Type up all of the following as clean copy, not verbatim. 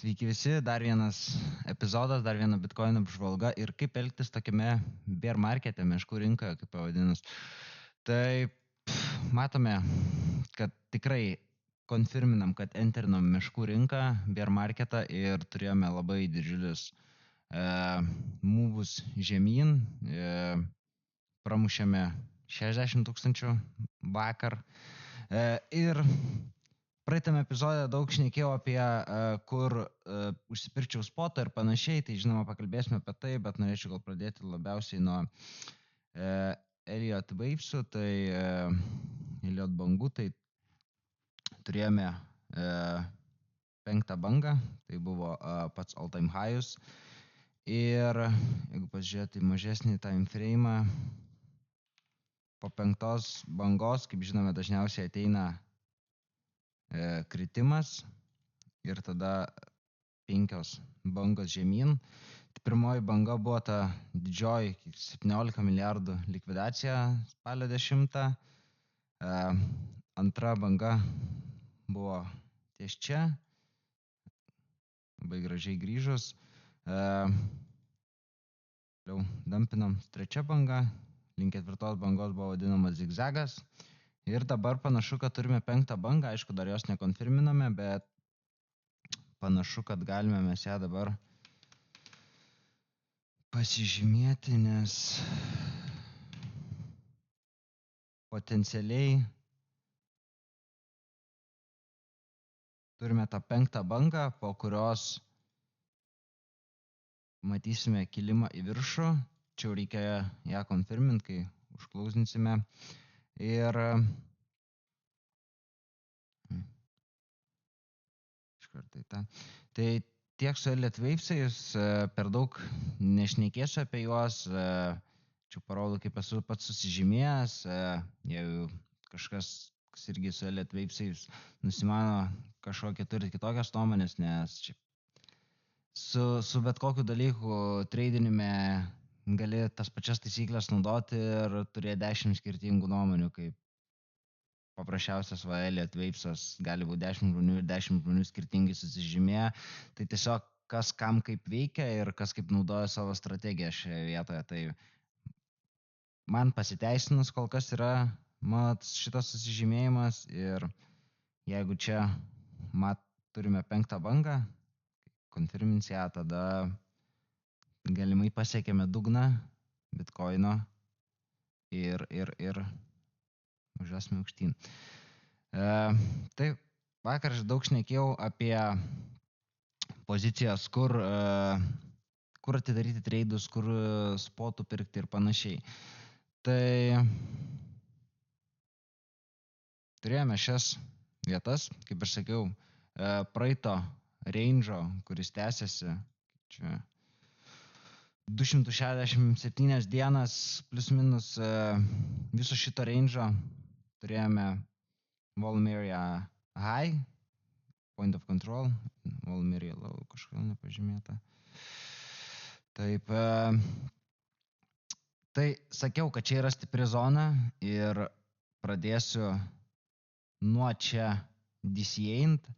Sveiki visi, dar vienas epizodas, dar viena Bitcoin apžvalga ir kaip elgtis tokiame bear markete, meškų rinkoje, kaip pavadinus. Tai matome, kad tikrai konfirminam, kad enterinom meškų rinką, bear marketą ir turėjome labai didžiulius movus žemyn, pramušėme 60 000 vakar ir praeitame epizode daug šnekėjau apie, kur užsipirkčiau spotą ir panašiai, tai žinoma pakalbėsime apie tai, bet norėčiau gal pradėti labiausiai nuo Elliott Wavesų, tai Elliott bangų, tai turėjome 5 bangą, tai buvo pats all time highs ir jeigu pažiūrėti mažesnį time frame, po 5 bangos, kaip žinome, dažniausiai ateina kritimas ir tada 5 bangos žemyn. Tai pirmoji banga buvo ta didžioji 17 milijardų likvidacija spalio 10. Antra banga buvo ties čia, labai gražiai grįžus. Dampinam trečia banga, link 4 bangos buvo vadinamas zigzagas. Ir dabar panašu, kad turime 5 bangą, aišku, dar jos nekonfirminame, bet panašu, kad galime mes ją dabar pasižymėti, nes potencialiai turime tą 5 bangą, po kurios matysime kilimą į viršų. Čia jau reikia ją konfirminti, kai užklausinsime. Ir tai tiek su Elliott Wavesais, per daug nešnekėsiu apie juos. Čia parodo, kaip esu pats susižymėjęs. Jeigu kažkas irgi su Elliott Wavesais nusimano kažkokią turi kitokias nuomonės, nes čia su bet kokiu dalyku treidinime gali tas pačias taisyklės naudoti ir turėti 10 skirtingų nuomonių, kaip paprasčiausias Elliott Wavesas gali būti 10 žmonių ir 10 žmonių skirtingai susižymėję. Tai tiesiog kas kam kaip veikia ir kas kaip naudoja savo strategiją šioje vietoje. Tai man pasiteisinus kol kas yra šitas susižymėjimas ir jeigu čia turime 5 bangą, konfirmins ją, tada galimai pasiekėme dugną Bitcoino ir važiuosime aukštyn. Tai vakar aš daug šnekėjau apie pozicijas, kur atidaryti treidus, kur spotų pirkti ir panašiai. Tai turėjome šias vietas, kaip ir sakiau, praeito range'o, kuris tęsiasi čia 267 dienas plus minus viso šito range'o. Turėjome volume area high, point of control, volume area low, kažkodėl nepažymėta. Taip, tai sakiau, kad čia yra stipri zona ir pradėsiu nuo čia DCA'int.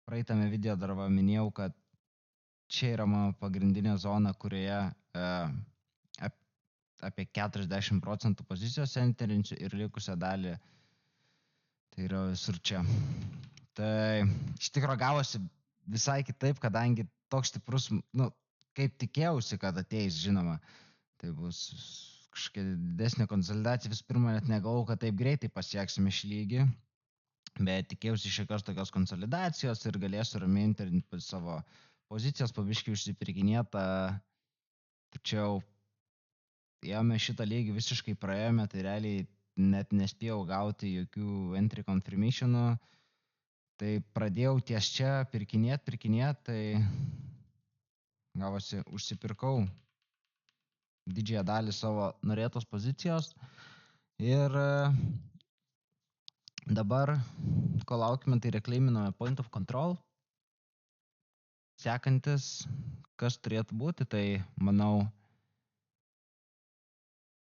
Praeitame video dar minėjau, kad čia yra mano pagrindinė zona, kurioje apie 40% pozicijos enterinsiu ir likusią dalį tai yra visur čia. Tai iš tikrųjų gavosi visai kitaip, kadangi toks stiprus, kaip tikėjausi, kad ateis, žinoma, tai bus kažkokia didesnė konsolidacija. Vis pirma, net negalvojau, kad taip greitai pasieksime šį lygį, bet tikėjausi šiokios tokios konsolidacijos ir galėsiu ramiai interinti savo pozicijas, pabiškai užsipirkinėtą, tačiau ėjome šitą lygį visiškai praėjome, tai realiai net nespėjau gauti jokių entry confirmationų, tai pradėjau ties čia pirkinėt, tai gavosi užsipirkau didžiąją dalį savo norėtos pozicijos ir dabar, ko laukime, tai reclaiminome point of control. Sekantis, kas turėtų būti, tai manau,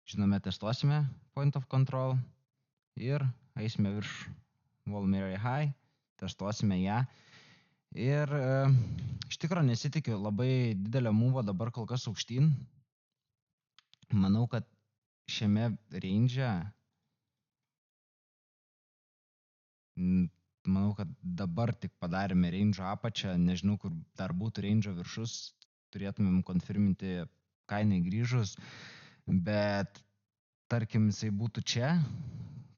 žinome, testuosime point of control ir eisime virš volume area high. testuosime ją. Ir iš tikrųjų nesitikiu labai didelio mūvo dabar kol kas aukštyn. Manau, kad šiame range manau, kad dabar tik padarėme range apačią, nežinau, kur dar būtų range viršus, turėtumėm konfirminti kainai grįžus, bet tarkim, jisai būtų čia,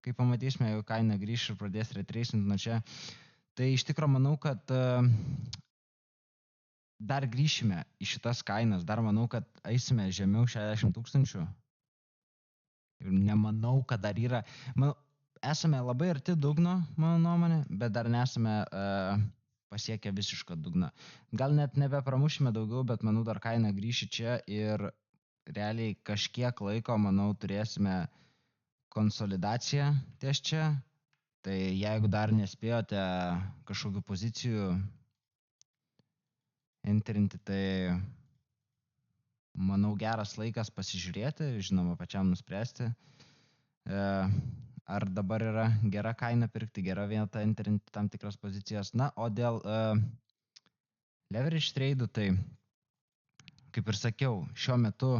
kai pamatysime, jeigu kaina grįš ir pradės retracinti nuo čia, tai iš tikrųjų manau, kad dar grįšime į šitas kainas, dar manau, kad eisime žemiau 60 000. Ir nemanau, kad dar yra, esame labai arti dugno, mano nuomonė, bet dar nesame pasiekę visišką dugną. Gal net nebepramušime daugiau, bet manau, dar kaina grįši čia ir realiai kažkiek laiko, manau, turėsime konsolidaciją ties čia. Tai jeigu dar nespėjote kažkokių pozicijų enterinti, tai manau, geras laikas pasižiūrėti, žinoma, pačiam nuspręsti. Ar dabar yra gera kaina pirkti, gera vieta enterinti tam tikras pozicijas. Na, o dėl leverage trade'ų, tai kaip ir sakiau, šiuo metu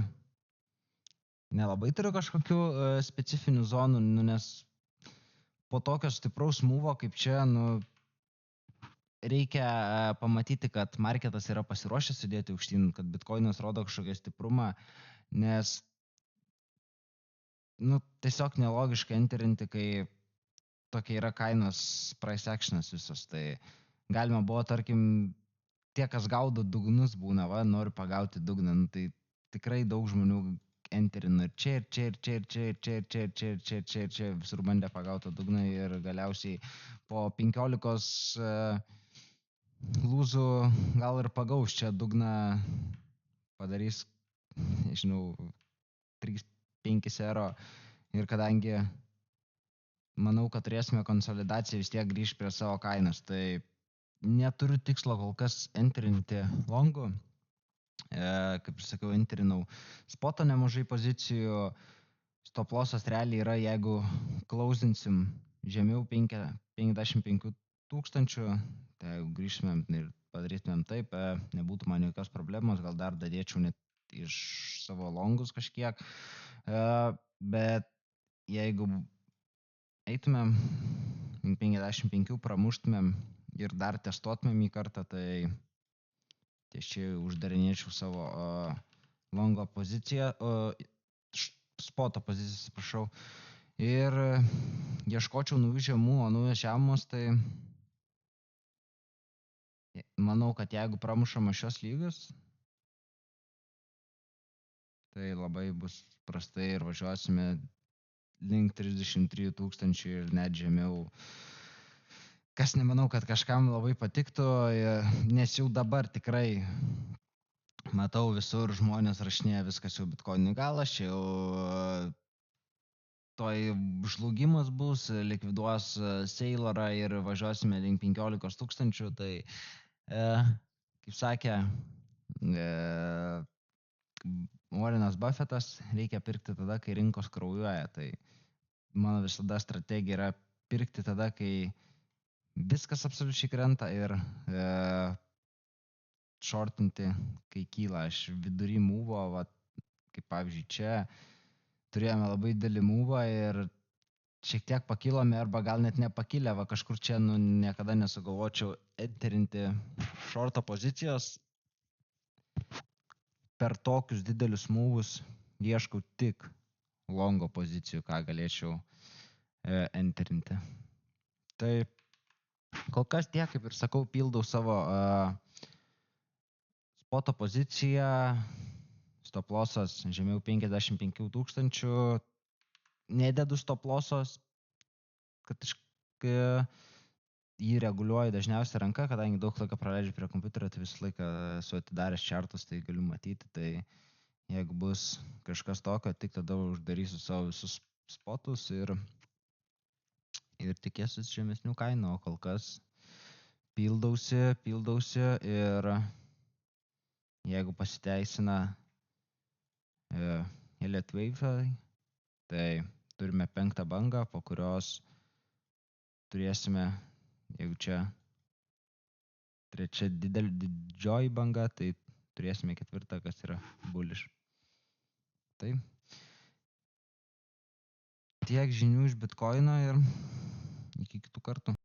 nelabai turiu kažkokių specifinių zonų, nes po tokio stipraus mūvo kaip čia, reikia pamatyti, kad marketas yra pasiruošęs judėti aukštyn, kad bitcoinas rodo kažkokią stiprumą, nes tiesiog nelogiška enterinti, kai tokia yra kainos price actionas visas. Tai galima buvo, tarkim, tie, kas gaudo dugnus būna, nori pagauti dugną, tai tikrai daug žmonių enterino ir čia, ir čia, ir čia, ir čia, ir čia, ir čia, ir čia, ir čia, ir čia, ir čia, visur bandė pagauti dugną ir galiausiai po 15 lūzų gal ir pagaus čia dugną, padarys, nežinau, 3-5 euro ir kadangi manau, kad turėsime konsolidaciją, vis tiek grįž prie savo kainas, tai neturiu tikslo kol kas enterinti longų. Kaip ir sakiau, enterinau spoto nemažai pozicijų, stop lossas realiai yra, jeigu klausinsim žemiau 55 000, tai jeigu grįžtumėm ir padarytumėm taip, nebūtų man jokios problemos, gal dar dadėčiau net iš savo longus kažkiek, bet jeigu eitumėm 55, pramuštumėm ir dar testuotumėm į kartą, tai čia uždarinėčiau savo longo poziciją, spoto poziciją, atsiprašau, ir ieškočiau naujų žemų, o naujos žemos, tai manau, kad jeigu pramušama šios lygius, tai labai bus prastai ir važiuosime link 33 000 ir net žemiau, kas nemanau, kad kažkam labai patiktų, nes jau dabar tikrai matau visur žmonės rašinėja viskas jau bitcoinui galas, čia jau toj žlugimas bus, likviduos Sailorą ir važiuosime link 15 000, tai kaip sakė Warrenas Buffettas, reikia pirkti tada, kai rinkos kraujuoja, tai mano visada strategija yra pirkti tada, kai viskas absoliučiai krenta ir shortinti, kai kyla. Aš vidury mūvo, kaip pavyzdžiui čia, turėjome labai didelį mūvą ir šiek tiek pakilome arba gal net nepakilę, kažkur čia niekada nesugalvočiau enterinti shorto pozicijos. Per tokius didelius mūvus ieškau tik longo pozicijų, ką galėčiau enterinti. Tai kol kas tiek, kaip ir sakau, pildau savo spoto poziciją, stop lossas žemiau 55 000, nededu stop lossos, kad jį reguliuoju dažniausiai ranka, kadangi daug laiko praleidžiu prie kompiuterio, tai visą laiką esu atidaręs čartus, tai galiu matyti, tai jeigu bus kažkas tokio, tik tada uždarysiu savo visus spotus ir tikėsiu žemesnių kainų, o kol kas pildausi ir jeigu pasiteisina Elliott Wave, tai turime 5 bangą, po kurios turėsime Jeigu čia trečia didžioji banga, tai turėsime ketvirtą, kas yra bullish. Tai tiek žinių iš Bitcoino ir iki kitų kartų.